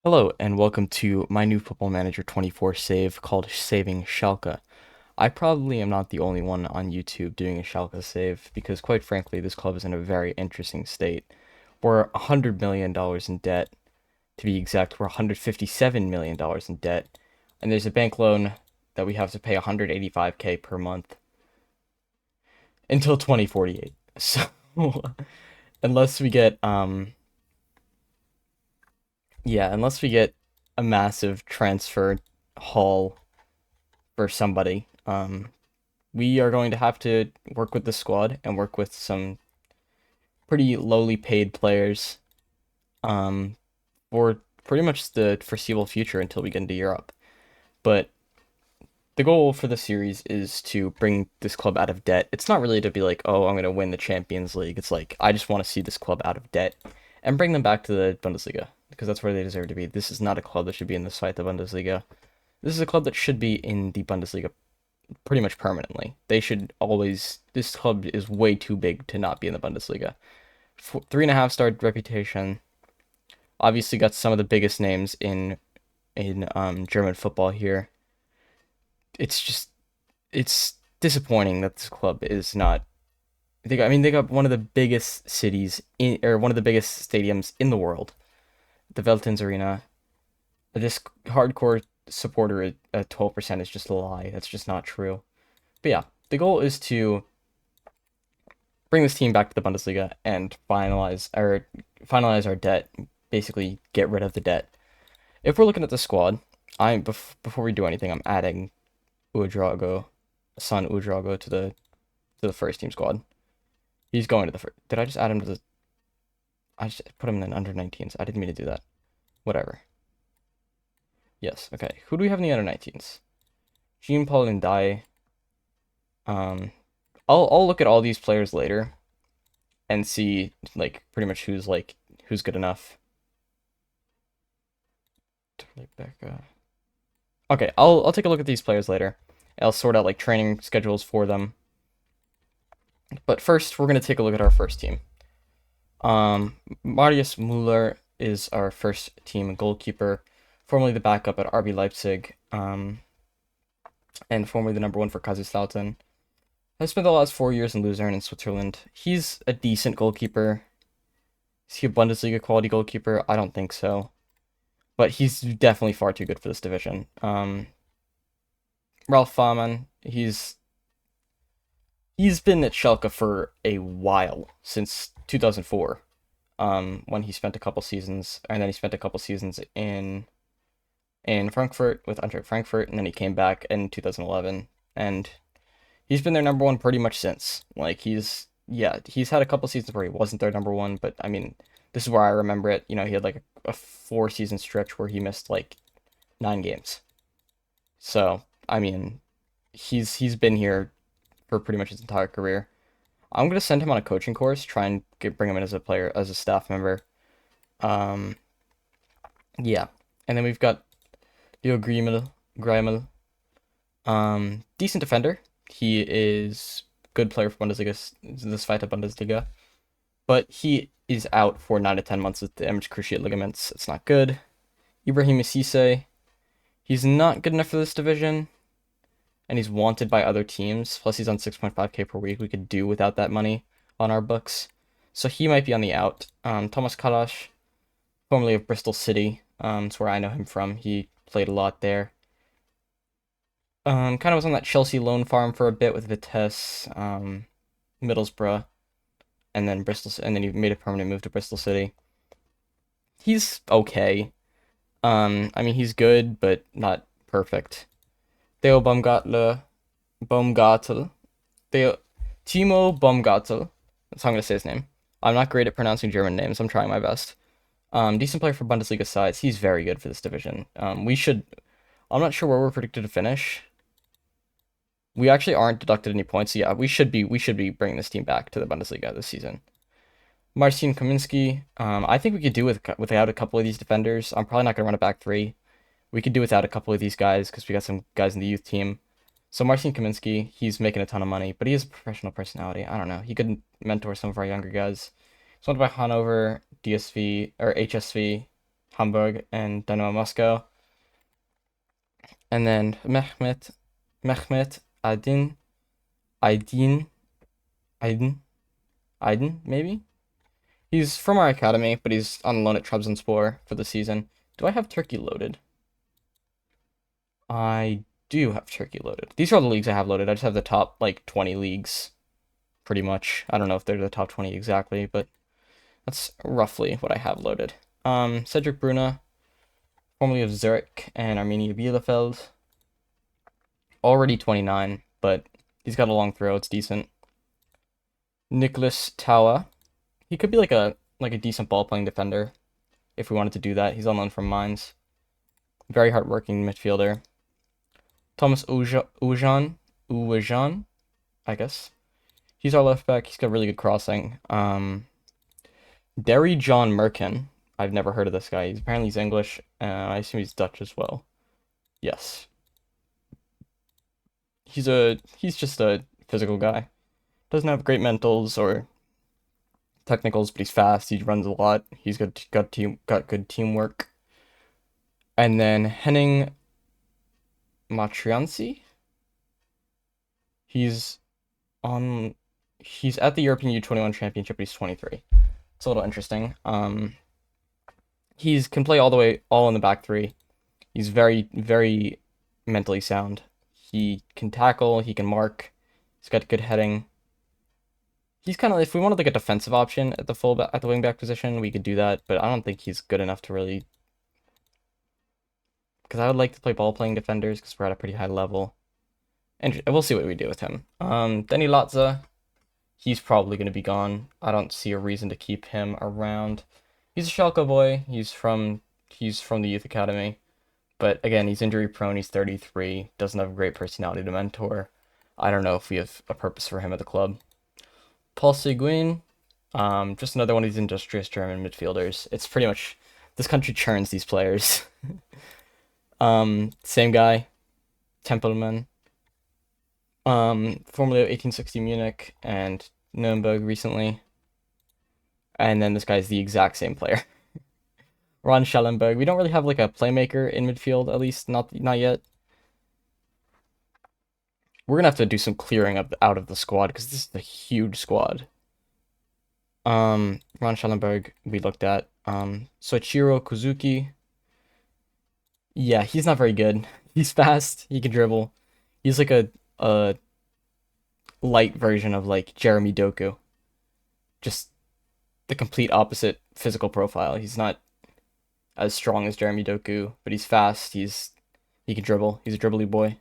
Hello, and welcome to my new Football Manager 24 save called Saving Schalke. I probably am not the only one on YouTube doing a Schalke save because, quite frankly, this club is in a very interesting state. We're $100 million in debt. To be exact, we're $157 million in debt, and there's a bank loan that we have to pay 185K per month until 2048. So, unless we get unless we get a massive transfer haul for somebody. We are going to have to work with the squad and work with some pretty lowly paid players um, for pretty much the foreseeable future until we get into Europe. But the goal for the series is to bring this club out of debt. It's not really to be like, oh, I'm going to win the Champions League. It's like, I just want to see this club out of debt and bring them back to the Bundesliga because that's where they deserve to be. This is not a club that should be in the Zweite Bundesliga. This is a club that should be in the Bundesliga pretty much permanently. They should always. This club is way too big to not be in the Bundesliga. 3.5 star reputation. Obviously, got some of the biggest names in German football here. It's just it's disappointing that this club is not. They got one of the biggest cities in or one of the biggest stadiums in the world, the Veltins Arena. This hardcore supporter at 12% is just a lie. That's just not true. But yeah, the goal is to bring this team back to the Bundesliga and finalize our debt. Basically, get rid of the debt. If we're looking at the squad, before we do anything, I'm adding Udrago, son Udrago to the first team squad. He's going to the first. Did I just add him to the? I just put him in under 19s. I didn't mean to do that. Whatever. Yes. Okay. Who do we have in the under 19s? Jean Paul and Dai. Um, I'll look at all these players later and see like pretty much who's good enough. Okay, I'll take a look at these players later. I'll sort out like training schedules for them. But first, we're gonna take a look at our first team. Marius Müller is our first team goalkeeper, formerly the backup at RB Leipzig, and formerly the number one for Kaiserslautern. Has spent the last 4 years in Luzern in Switzerland. He's a decent goalkeeper. Is he a Bundesliga quality goalkeeper? I don't think so. But he's definitely far too good for this division. Ralph Fahmann, he's been at Schalke for a while, since 2004, when he spent a couple seasons, and then he spent a couple seasons in Frankfurt with Eintracht Frankfurt, and then he came back in 2011, and he's been their number one pretty much since. Like he's had a couple seasons where he wasn't their number one, but I mean, this is where I remember it. You know, he had like a 4 season stretch where he missed like 9 games. So I mean, he's been here for pretty much his entire career. I'm gonna send him on a coaching course, try and bring him in as a player, as a staff member. Um, yeah, and then we've got Leo Griemel, decent defender. He is good player for Bundesliga, the Zweite Bundesliga, but he is out for 9 to 10 months with the damaged cruciate ligaments. It's not good. Ibrahim Cisse, he's not good enough for this division, and he's wanted by other teams. Plus, he's on 6.5K per week. We could do without that money on our books, so he might be on the out. Thomas Kalash, formerly of Bristol City, that's where I know him from. He played a lot there. Kind of was on that Chelsea loan farm for a bit with Vitesse, Middlesbrough, and then Bristol, and then he made a permanent move to Bristol City. He's okay. I mean he's good, but not perfect. Theo Baumgartel, Theo, Timo Baumgartel. That's how I'm gonna say his name. I'm not great at pronouncing German names. I'm trying my best. Decent player for Bundesliga sides. He's very good for this division. We should. I'm not sure where we're predicted to finish. We actually aren't deducted any points. So yeah, we should be bringing this team back to the Bundesliga this season. Marcin Kaminski, I think we could do without a couple of these defenders. I'm probably not gonna run a back three. We could do without a couple of these guys because we got some guys in the youth team. So Marcin Kaminski, he's making a ton of money, but he has a professional personality. I don't know. He could mentor some of our younger guys. He's wanted by Hanover, DSV or HSV, Hamburg and Dynamo Moscow. And then Mehmet Aydin, Aydin, Aydin, maybe? He's from our academy, but he's on loan at Trabzonspor for the season. Do I have Turkey loaded? I do have Turkey loaded. These are all the leagues I have loaded. I just have the top, like, 20 leagues, pretty much. I don't know if they're the top 20 exactly, but that's roughly what I have loaded. Cedric Bruna, formerly of Zurich and Arminia Bielefeld. Already 29, but he's got a long throw. It's decent. Nicholas Tawa. He could be like a decent ball playing defender if we wanted to do that. He's on loan from Mainz. Very hardworking midfielder. Thomas Uwejan, I guess. He's our left back. He's got really good crossing. Derry John Merkin. I've never heard of this guy. He's English. I assume he's Dutch as well. Yes. He's just a physical guy. Doesn't have great mentals or technicals, but he's fast. He runs a lot. He's got good teamwork. And then Henning Matriansi. He's at the European U21 Championship, but he's 23. It's a little interesting. He's can play all in the back three. He's very, very mentally sound. He can tackle, he can mark, he's got good heading. He's kind of, if we wanted like a defensive option at the wing back position, we could do that, but I don't think he's good enough to really, because I would like to play ball playing defenders because we're at a pretty high level. And we'll see what we do with him. Denny Latza, he's probably going to be gone. I don't see a reason to keep him around. He's a Schalke boy. He's from the youth academy. But again, he's injury prone. He's 33. Doesn't have a great personality to mentor. I don't know if we have a purpose for him at the club. Paul Seguin, just another one of these industrious German midfielders. It's pretty much, this country churns these players. Same guy, Tempelman. Formerly of 1860 Munich and Nuremberg recently. And then this guy's the exact same player. Ron Schallenberg. We don't really have like a playmaker in midfield, at least not yet. We're gonna have to do some clearing out of the squad because this is a huge squad. Ron Schallenberg we looked at. Soichiro Kozuki. Yeah, he's not very good. He's fast. He can dribble. He's like a light version of like Jeremy Doku. Just the complete opposite physical profile. He's not as strong as Jeremy Doku, but he's fast. He can dribble. He's a dribbly boy.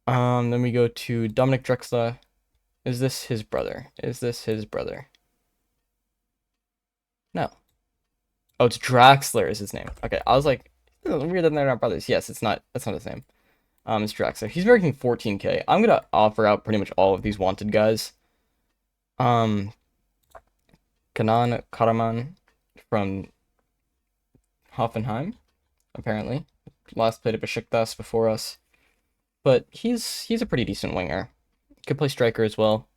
Then we go to Dominic Drexler. Is this his brother? No. Oh, it's Draxler is his name. Okay, I was like, weird that they're not brothers. Yes, it's not. That's not his name. It's Draxler. He's making 14K. I'm gonna offer out pretty much all of these wanted guys. Kanan Karaman from Hoffenheim, apparently. Last played at Besiktas before us. But he's a pretty decent winger. Could play striker as well.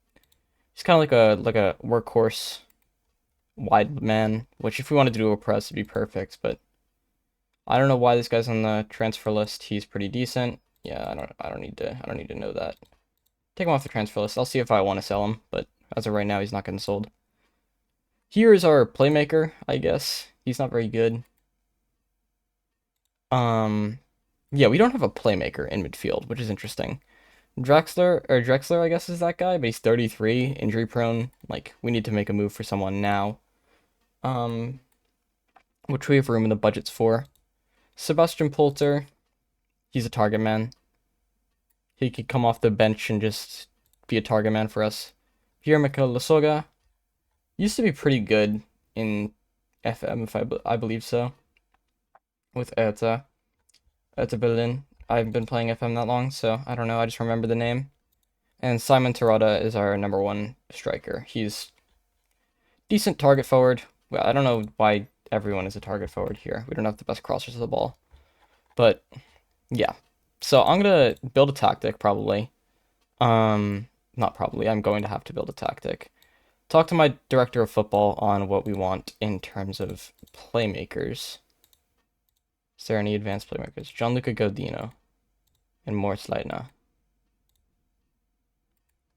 He's kind of like a workhorse wide man, which if we wanted to do a press, it'd be perfect, but I don't know why this guy's on the transfer list. He's pretty decent. Yeah, I don't need to know that. Take him off the transfer list. I'll see if I want to sell him, but as of right now, he's not getting sold. Here is our playmaker, I guess. He's not very good. Yeah, we don't have a playmaker in midfield, which is interesting. Drexler, I guess, is that guy, but he's 33, injury prone. Like, we need to make a move for someone now. Which we have room in the budgets for. Sebastian Polter, he's a target man. He could come off the bench and just be a target man for us. Pierre-Michel Lasoga used to be pretty good in FM, if I believe so. With Hertha Berlin. I haven't been playing FM that long, so I don't know. I just remember the name. And Simon Terada is our number one striker. He's decent target forward. Well, I don't know why everyone is a target forward here. We don't have the best crossers of the ball. But, yeah. So I'm going to build a tactic, probably. Not probably. I'm going to have to build a tactic. Talk to my director of football on what we want in terms of playmakers. Is there any advanced playmakers? Gianluca Godino and Moritz Leitner.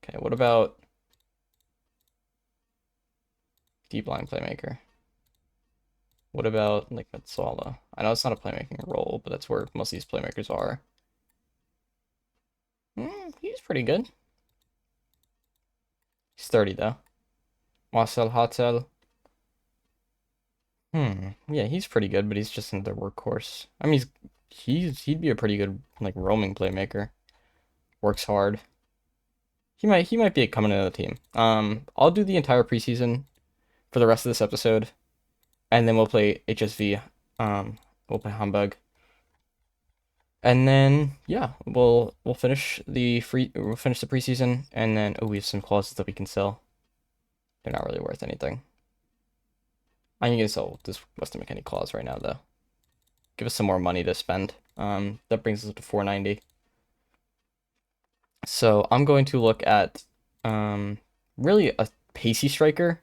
Okay, what about deep line playmaker? What about like Metsala? I know it's not a playmaking role, but that's where most of these playmakers are. He's pretty good. He's 30 though. Marcel Hartel. Yeah, he's pretty good, but he's just another workhorse. I mean, he'd be a pretty good like roaming playmaker. Works hard. He might be coming into the team. I'll do the entire preseason for the rest of this episode, and then we'll play HSV. We'll play Hamburg, and then yeah, we'll finish we'll finish the preseason, and then we have some clauses that we can sell. They're not really worth anything. I'm gonna sell this Western McKinney clause right now though. Give us some more money to spend. That brings us up to 490. So I'm going to look at really a pacey striker.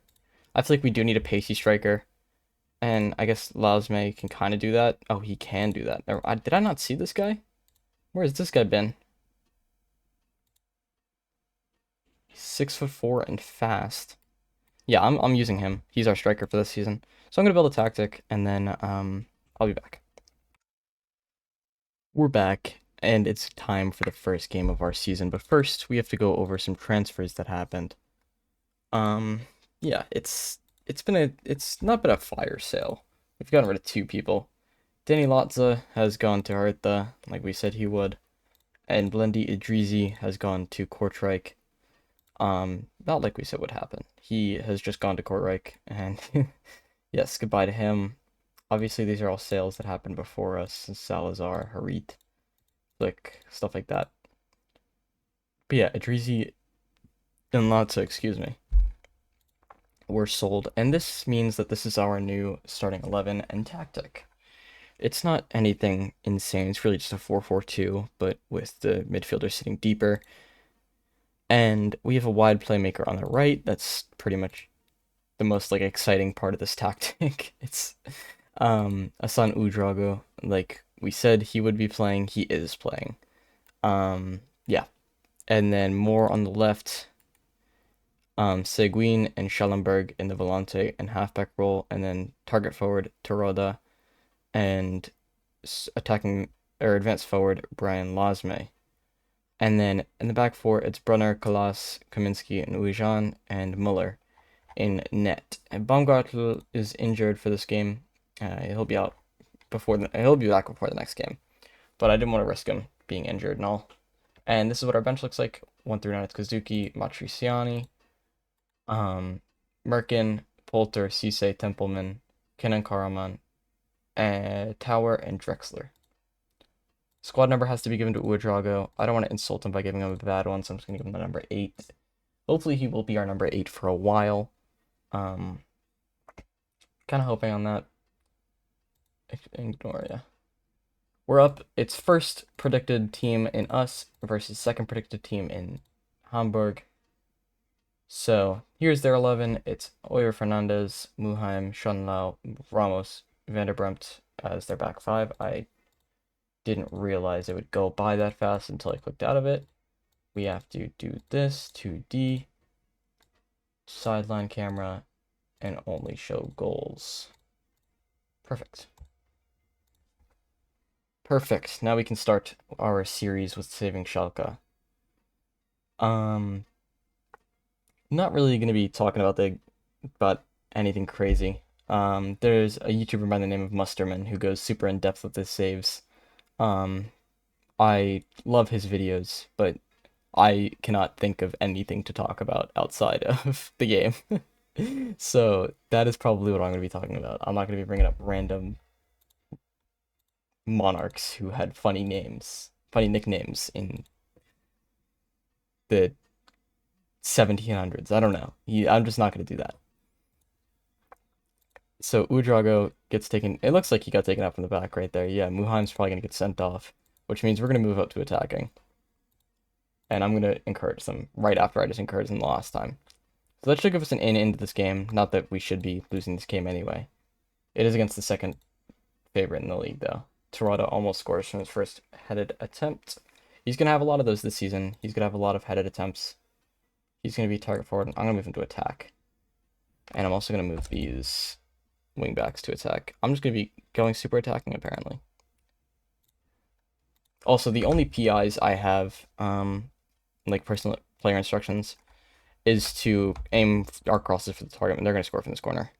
I feel like we do need a pacey striker. And I guess Lausme can kind of do that. Oh, he can do that. Did I not see this guy? Where has this guy been? He's 6'4" and fast. Yeah, I'm using him. He's our striker for this season. So I'm gonna build a tactic and then I'll be back. We're back and it's time for the first game of our season. But first we have to go over some transfers that happened. Yeah, it's not been a fire sale. We've gotten rid of 2 people. Danny Lotza has gone to Hertha, like we said he would, and Blendi Idrizi has gone to Kortrijk. Not like we said would happen. He has just gone to Kortrijk, and yes, goodbye to him. Obviously, these are all sales that happened before us. Salazar, Harit, Flick, stuff like that. But yeah, Idrizi and Lotza, excuse me, were sold, and this means that this is our new starting 11 and tactic. It's not anything insane. It's really just a 4-4-2, but with the midfielder sitting deeper. And we have a wide playmaker on the right. That's pretty much the most like exciting part of this tactic. It's Asan Udrago. Like we said he would be playing, he is playing. Yeah. And then more on the left, Seguin and Schallenberg in the volante and halfback role, and then target forward Teroda and attacking or advanced forward Brian Lasme. And then in the back 4, it's Brunner, Kalas, Kaminsky, and Ujan, and Muller in net. And Baumgartel is injured for this game. He'll be out he'll be back before the next game. But I didn't want to risk him being injured and all. And this is what our bench looks like. 1 through 9, it's Kazuki, Matriciani, Merkin, Polter, Cisse, Templeman, Kenan Karaman, Tower, and Drexler. Squad number has to be given to Uedrago. I don't want to insult him by giving him a bad one, so I'm just going to give him the number 8. Hopefully he will be our number 8 for a while. Kind of hoping on that. Ignore, yeah. We're up. It's first predicted team in us versus second predicted team in Hamburg. So here's their 11. It's Oyer Fernandez, Muheim, Schonlau, Ramos, Vanderbremt as their back 5. I didn't realize it would go by that fast until I clicked out of it. We have to do this, 2D, sideline camera, and only show goals. Perfect. Perfect. Now we can start our series with saving Schalke. Not really going to be talking about anything crazy. There's a YouTuber by the name of Musterman who goes super in depth with his saves. I love his videos, but I cannot think of anything to talk about outside of the game. So that is probably what I'm going to be talking about. I'm not going to be bringing up random monarchs who had funny nicknames in the 1700s. I don't know. I'm just not going to do that. So Udrago gets taken. It looks like he got taken out from the back right there. Yeah, Muheim's probably going to get sent off, which means we're going to move up to attacking. And I'm going to encourage them right after I just encouraged them the last time. So that should give us an in into this game. Not that we should be losing this game anyway. It is against the second favorite in the league, though. Terada almost scores from his first headed attempt. He's going to have a lot of those this season. He's going to have a lot of headed attempts. He's going to be target forward. I'm going to move him to attack. And I'm also going to move these wingbacks to attack. I'm just going to be going super attacking, apparently. Also, the only PIs I have, like personal player instructions, is to aim our crosses for the target, and they're going to score from this corner.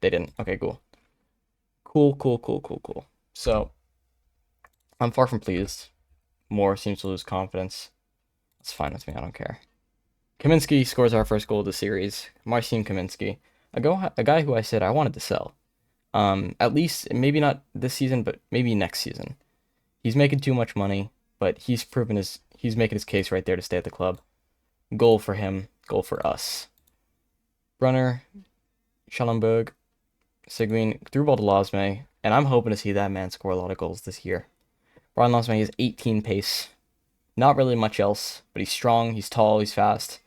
They didn't. Okay, cool. Cool. So, I'm far from pleased. Moore seems to lose confidence. That's fine with me, I don't care. Kaminsky scores our first goal of the series. Marcin Kaminsky, a guy who I said I wanted to sell. At least, maybe not this season, but maybe next season. He's making too much money, but he's making his case right there to stay at the club. Goal for him, goal for us. Brunner, Schallenberg, Seguin, through ball to Losme, and I'm hoping to see that man score a lot of goals this year. Brian Losme has 18 pace. Not really much else, but he's strong, he's tall, he's fast.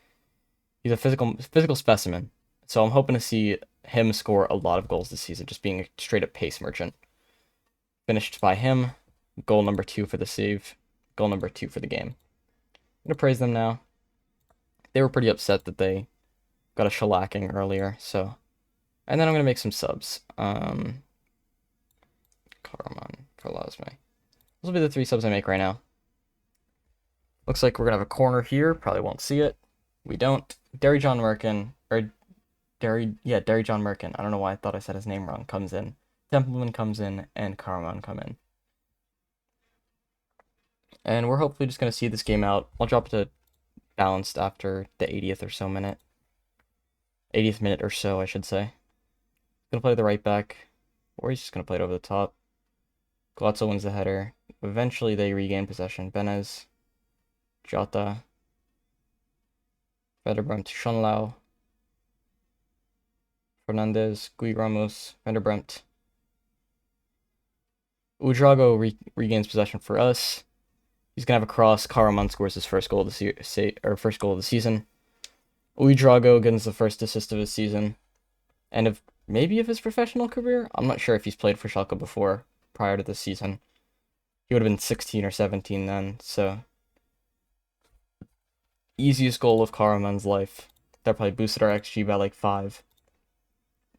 He's a physical specimen. So I'm hoping to see him score a lot of goals this season, just being a straight up pace merchant. Finished by him. Goal number 2 for the save. Goal number 2 for the game. I'm going to praise them now. They were pretty upset that they got a shellacking earlier, so. And then I'm going to make some subs. Karaman, Karlazme. Those will be the 3 subs I make right now. Looks like we're going to have a corner here. Probably won't see it. We don't. Derry John Merkin, Derry John Merkin. I don't know why I thought I said his name wrong. Comes in. Templeman comes in, and Karaman come in. And we're hopefully just going to see this game out. I'll drop it to balanced after the 80th or so minute. 80th minute or so, I should say. Gonna play the right back, or he's just going to play it over the top. Glotzo wins the header. Eventually, they regain possession. Benez, Jota, Vanderbremt, Schonlau, Fernandez, Gui Ramos, Vanderbremt. Udrago regains possession for us. He's gonna have a cross. Karaman scores his first goal of the season. Udrago gets the first assist of his season, and of his professional career. I'm not sure if he's played for Schalke before prior to this season. He would have been 16 or 17 then. So easiest goal of Karaman's life. That probably boosted our XG by like 5.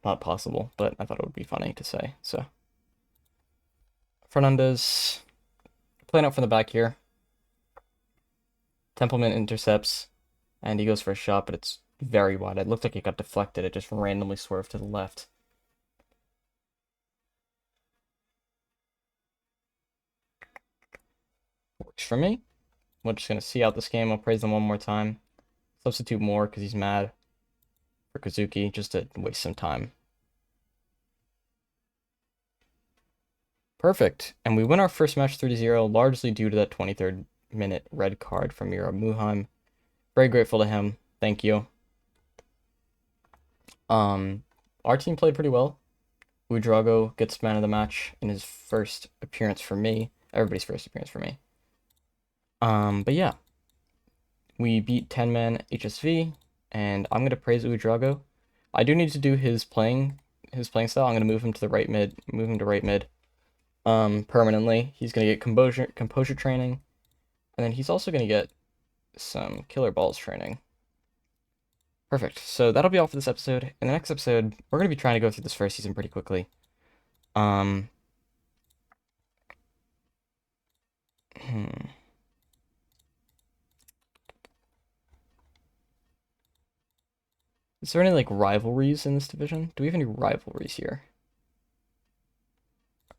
Not possible, but I thought it would be funny to say. So Fernandez playing out from the back here. Templeman intercepts, and he goes for a shot, but it's very wide. It looked like it got deflected. It just randomly swerved to the left. Works for me. We're just going to see out this game. I'll praise them one more time. Substitute Moore because he's mad for Kazuki, just to waste some time. Perfect. And we win our first match 3-0, largely due to that 23rd minute red card from Mira Muheim. Very grateful to him. Thank you. Our team played pretty well. Udrago gets man of the match in his first appearance for me. Everybody's first appearance for me. But yeah. We beat 10-man HSV, and I'm going to praise Udrago. I do need to do his playing style. I'm going to move him to the right mid, permanently. He's going to get composure training, and then he's also going to get some killer balls training. Perfect. So that'll be all for this episode. In the next episode, we're going to be trying to go through this first season pretty quickly. Is there any, like, rivalries in this division? Do we have any rivalries here?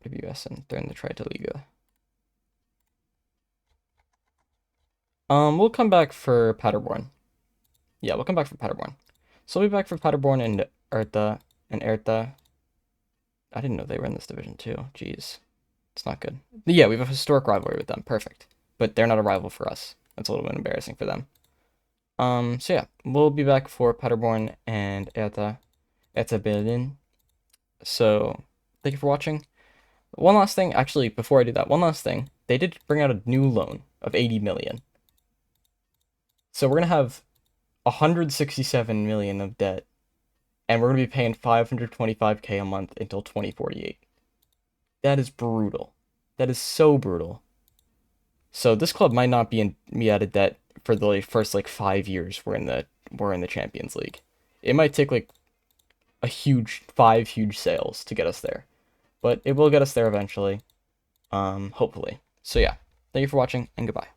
RWS and they're in the Liga. We'll come back for Paderborn. Yeah, we'll come back for Paderborn. So we'll be back for Paderborn and Erta. I didn't know they were in this division too. Jeez. It's not good. But yeah, we have a historic rivalry with them. Perfect. But they're not a rival for us. That's a little bit embarrassing for them. So yeah, we'll be back for Paderborn and Erta Berlin. So thank you for watching. One last thing, actually, before I do that, one last thing. They did bring out a new loan of 80 million. So we're gonna have 167 million of debt, and we're gonna be paying 525k a month until 2048. That is brutal. That is so brutal. So this club might not be out of debt for the first like 5 years we're in the Champions League. It might take like five huge sales to get us there, but it will get us there eventually. Hopefully. So yeah, thank you for watching and goodbye.